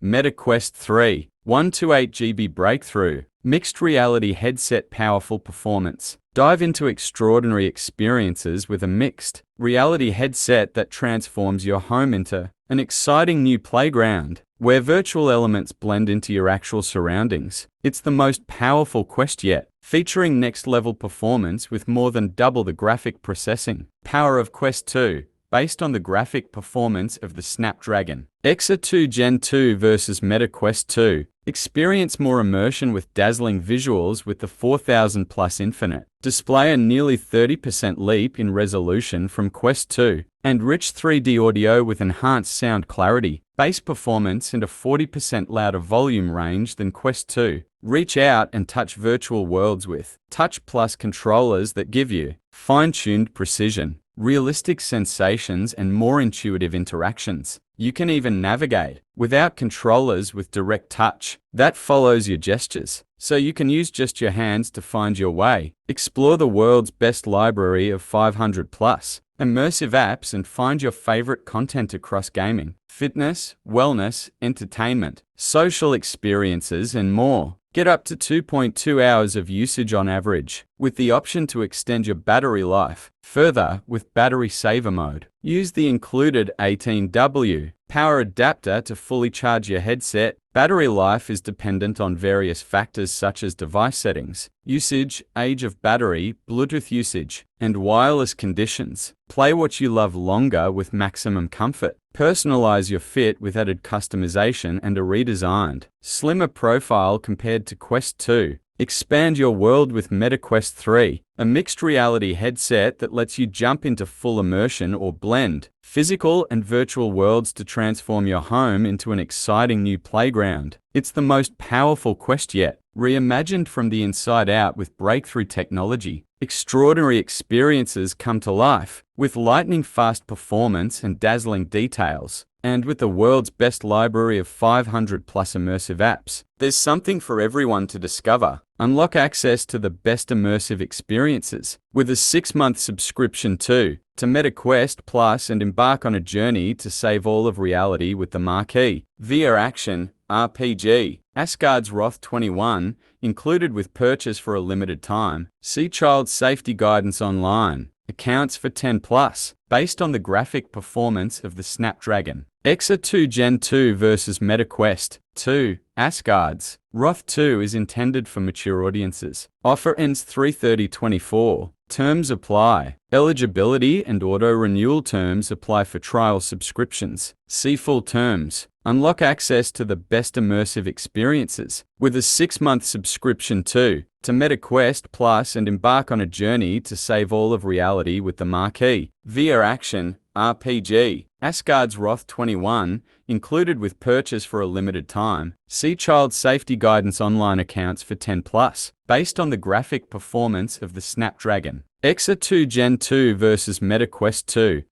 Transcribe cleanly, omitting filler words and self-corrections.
Meta Quest 3, 128GB breakthrough, mixed reality headset powerful performance. Dive into extraordinary experiences with a mixed reality headset that transforms your home into an exciting new playground, where virtual elements blend into your actual surroundings. It's the most powerful Quest yet, featuring next-level performance with more than double the graphic processing power of Quest 2, based on the graphic performance of the Snapdragon XR2 Gen 2 versus Meta Quest 2. Experience more immersion with dazzling visuals with the 4000 Plus Infinite display, a nearly 30% leap in resolution from Quest 2, and rich 3D audio with enhanced sound clarity, bass performance, and a 40% louder volume range than Quest 2. Reach out and touch virtual worlds with Touch Plus controllers that give you fine-tuned precision, realistic sensations, and more intuitive interactions. You can even navigate without controllers with direct touch that follows your gestures, so you can use just your hands to find your way. Explore the world's best library of 500 plus immersive apps and find your favorite content across gaming, fitness, wellness, entertainment, social experiences, and more. Get up to 2.2 hours of usage on average, with the option to extend your battery life further with battery saver mode. Use the included 18W power adapter to fully charge your headset. Battery life is dependent on various factors such as device settings, usage, age of battery, Bluetooth usage, and wireless conditions. Play what you love longer with maximum comfort. Personalize your fit with added customization and a redesigned, slimmer profile compared to Quest 2. Expand your world with Meta Quest 3, a mixed reality headset that lets you jump into full immersion or blend physical and virtual worlds to transform your home into an exciting new playground. It's the most powerful Quest yet, reimagined from the inside out with breakthrough technology. Extraordinary experiences come to life with lightning-fast performance and dazzling details. And with the world's best library of 500 plus immersive apps, there's something for everyone to discover. Unlock access to the best immersive experiences with a 6-month subscription to Meta Quest Plus and embark on a journey to save all of reality with the marquee VR action RPG Asgard's Wrath 21, included with purchase for a limited time. See Child Safety Guidance online. Accounts for 10 plus, based on the graphic performance of the Snapdragon XR2 Gen 2 versus Meta Quest 2. Asgard's Wrath 2 is intended for mature audiences. Offer ends 3/30/24. Terms apply. Eligibility and auto-renewal terms apply for trial subscriptions. See full terms. Unlock access to the best immersive experiences with a 6-month subscription to Meta Quest Plus and embark on a journey to save all of reality with the marquee VR action RPG Asgard's Wrath 21, included with purchase for a limited time. See Child Safety Guidance online. Accounts for 10 plus, based on the graphic performance of the Snapdragon XR2 Gen 2 versus Meta Quest 2.